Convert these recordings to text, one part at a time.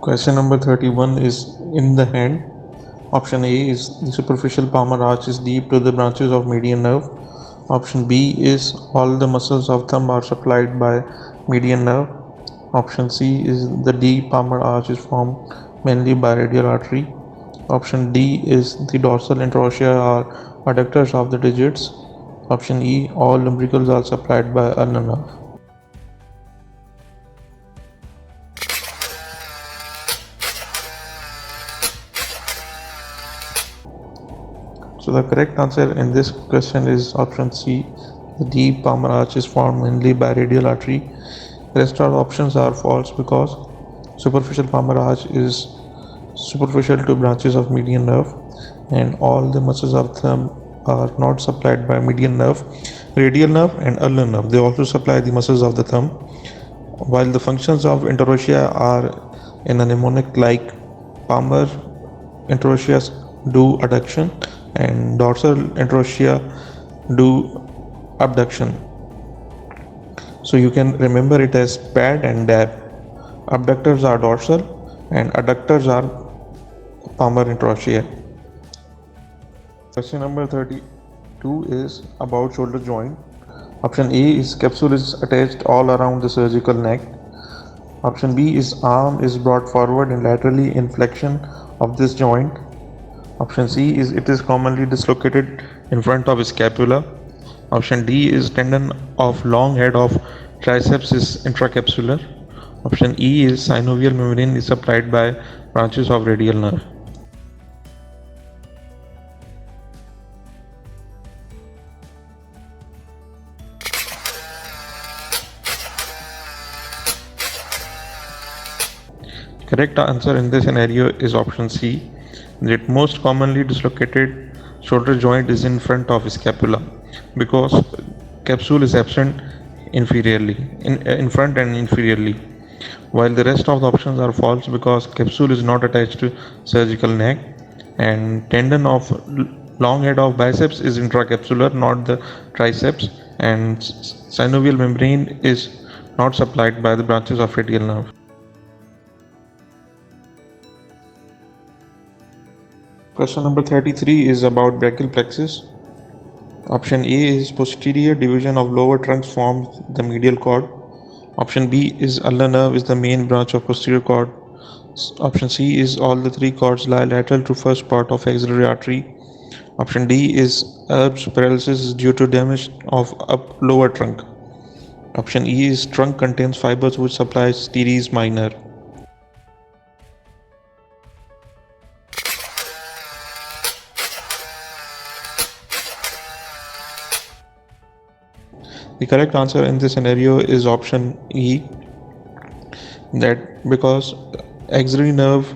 Question number 31 is in the hand. Option A is the superficial palmar arch is deep to the branches of median nerve. Option B is all the muscles of thumb are supplied by median nerve. Option C is the deep palmar arch is formed mainly by radial artery. Option D is the dorsal interossea are adductors of the digits. Option E, all lumbricals are supplied by ulnar nerve. So the correct answer in this question is option C. The deep palmar arch is formed mainly by radial artery. The rest of the options are false because superficial palmar arch is superficial to branches of median nerve, and all the muscles of thumb are not supplied by median nerve, radial nerve, and ulnar nerve. They also supply the muscles of the thumb, while the functions of interossea are in a mnemonic like palmar interossea do adduction and dorsal interossea do abduction. So you can remember it as PAD and DAB. Abductors are dorsal and adductors are palmar interossea. Question number 32 is about shoulder joint. Option A is capsule is attached all around the surgical neck. Option B is arm is brought forward and laterally in flexion of this joint. Option C is it is commonly dislocated in front of scapula. Option D is tendon of long head of triceps is intracapsular. Option E is synovial membrane is supplied by branches of radial nerve. Correct answer in this scenario is option C. The most commonly dislocated shoulder joint is in front of scapula because capsule is absent inferiorly, in front and inferiorly, while the rest of the options are false because capsule is not attached to surgical neck and tendon of long head of biceps is intracapsular, not the triceps, and synovial membrane is not supplied by the branches of radial nerve. Question number 33 is about brachial plexus. Option A is posterior division of lower trunks forms the medial cord. Option B is ulnar nerve is the main branch of posterior cord. Option C is all the three cords lie lateral to first part of axillary artery. Option D is Erb's paralysis is due to damage of lower trunk. Option E is trunk contains fibers which supplies teres minor. The correct answer in this scenario is option E, that because axillary nerve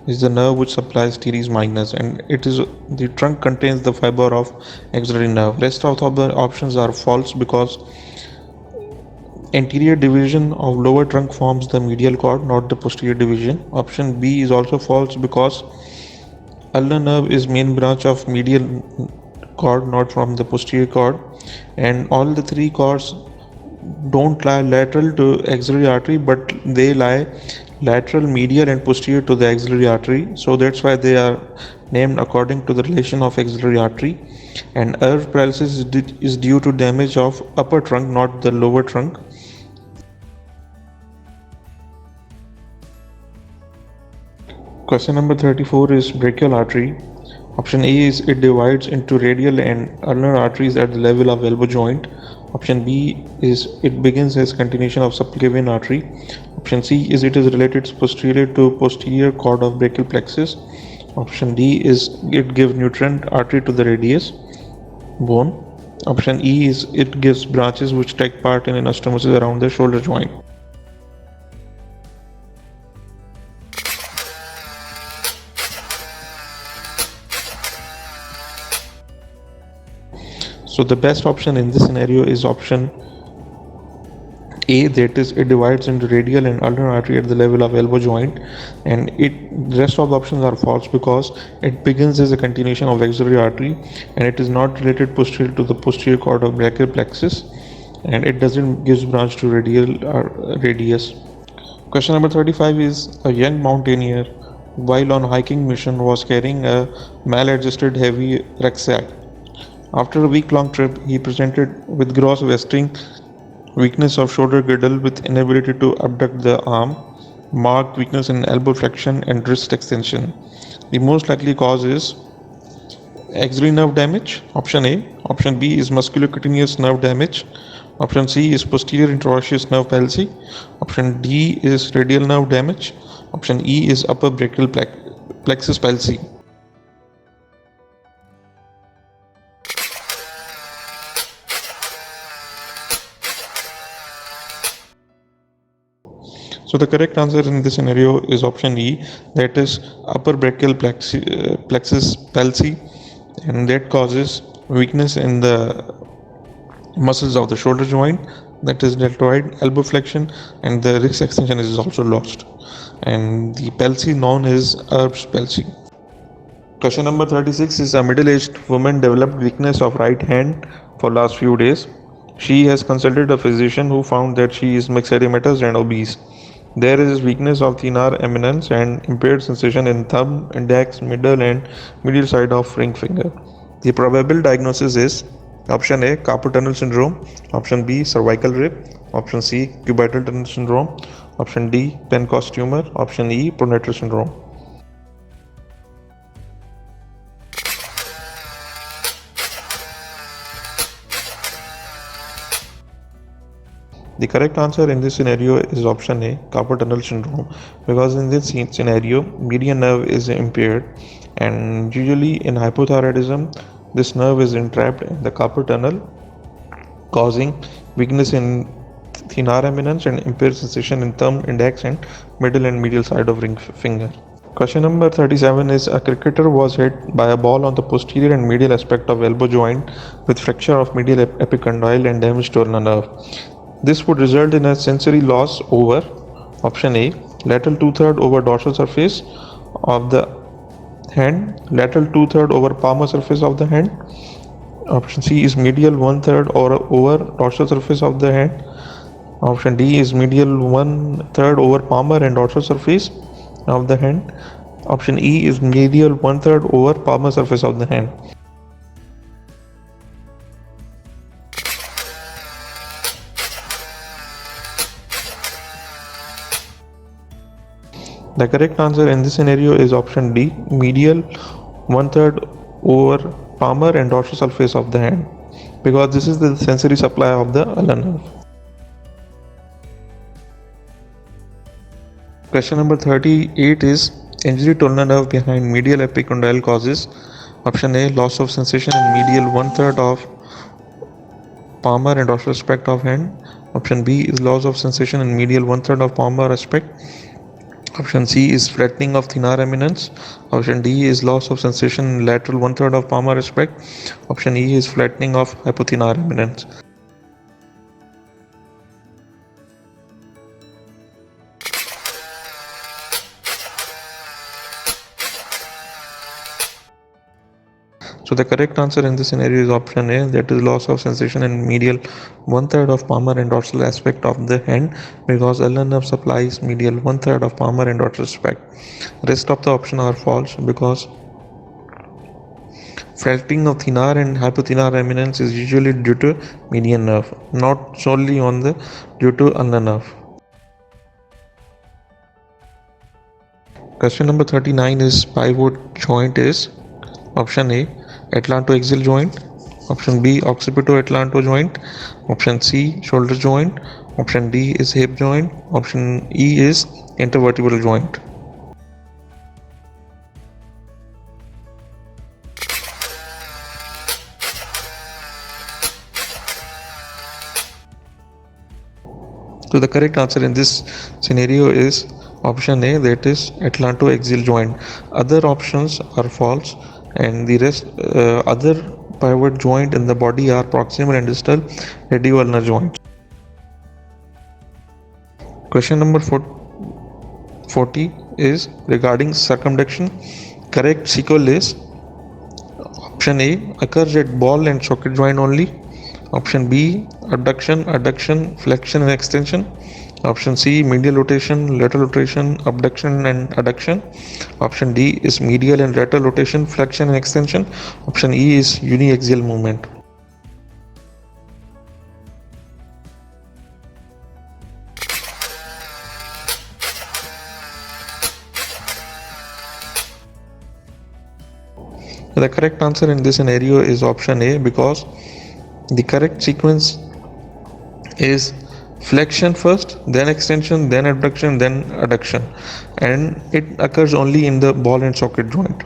is the nerve which supplies teres minus and it is the trunk contains the fiber of axillary nerve. Rest of the other options are false because anterior division of lower trunk forms the medial cord, not the posterior division. Option B is also false because ulnar nerve is main branch of medial cord, not from the posterior cord, and all the three cords don't lie lateral to axillary artery, but they lie lateral, medial, and posterior to the axillary artery. So that's why they are named according to the relation of axillary artery. And Erb paralysis is due to damage of upper trunk, not the lower trunk. Question number 34 is brachial artery. Option A is it divides into radial and ulnar arteries at the level of elbow joint. Option B is it begins as continuation of subclavian artery. Option C is it is related posterior to posterior cord of brachial plexus. Option D is it gives nutrient artery to the radius bone. Option E is it gives branches which take part in anastomosis around the shoulder joint. So the best option in this scenario is option A, that is it divides into radial and ulnar artery at the level of elbow joint, and the rest of the options are false because it begins as a continuation of axillary artery and it is not related posterior to the posterior cord of brachial plexus, and it doesn't give branch to radial or radius. Question number 35 is a young mountaineer while on hiking mission was carrying a maladjusted heavy rucksack. After a week-long trip, he presented with gross wasting, weakness of shoulder girdle with inability to abduct the arm, marked weakness in elbow flexion and wrist extension. The most likely cause is axillary nerve damage, option A. Option B is musculocutaneous nerve damage. Option C is posterior interosseous nerve palsy. Option D is radial nerve damage. Option E is upper brachial plexus palsy. So the correct answer in this scenario is option E, that is upper brachial plexus palsy, and that causes weakness in the muscles of the shoulder joint, that is deltoid, elbow flexion, and the wrist extension is also lost, and the palsy known as Erb's palsy. Question number 36 is a middle-aged woman developed weakness of right hand for last few days. She has consulted a physician who found that she is myxedematous and obese. There is weakness of thenar eminence and impaired sensation in thumb, index, middle and medial side of ring finger. The probable diagnosis is option A, carpal tunnel syndrome, option B, cervical rib, option C, cubital tunnel syndrome, option D, Pencost tumor, option E, pronator syndrome. The correct answer in this scenario is option A, carpal tunnel syndrome, because in this scenario, median nerve is impaired, and usually in hypothyroidism, this nerve is entrapped in the carpal tunnel, causing weakness in thenar eminence and impaired sensation in thumb, index, and middle and medial side of ring finger. Question number 37 is a cricketer was hit by a ball on the posterior and medial aspect of elbow joint with fracture of medial epicondyle and damage to ulnar nerve. This would result in a sensory loss over option A, lateral 2/3 over dorsal surface of the hand, lateral 2/3 over palmar surface of the hand. Option C is medial 1/3 over dorsal surface of the hand. Option D is medial 1/3 over palmar and dorsal surface of the hand. Option E is medial 1/3 over palmar surface of the hand. The correct answer in this scenario is option D, medial 1/3 over palmar and dorsal surface of the hand, because this is the sensory supply of the ulnar nerve. Question number 38 is injury to ulnar nerve behind medial epicondyle causes option A, loss of sensation in medial 1/3 of palmar and dorsal aspect of hand. Option B is loss of sensation in medial 1/3 of palmar aspect. Option C is flattening of thenar eminence. Option D is loss of sensation in lateral 1/3 of palmar aspect. Option E is flattening of hypothenar eminence. So the correct answer in this scenario is option A, that is loss of sensation in medial 1/3 of palmar and dorsal aspect of the hand, because ulnar nerve supplies medial 1/3 of palmar and dorsal aspect. Rest of the option are false, because flattening of thenar and hypothenar eminence is usually due to median nerve, not solely due to ulnar nerve. Question number 39 is pivot joint is option A, atlantoaxial joint. Option B, occipito-atlanto joint. Option C, shoulder joint. Option D is hip joint. Option E is intervertebral joint. So the correct answer in this scenario is option A, that is atlantoaxial joint. Other options are false, and the rest other pivot joint in the body are proximal and distal radioulnar joints. Question number 40 is regarding circumduction. Correct sequel is option A, occurs at ball and socket joint only. Option B, abduction, adduction, flexion and extension. Option C, medial rotation, lateral rotation, abduction and adduction. Option D is medial and lateral rotation, flexion and extension. Option E is uniaxial movement. The correct answer in this scenario is option A, because the correct sequence is flexion first, then extension, then abduction, then adduction, and it occurs only in the ball and socket joint.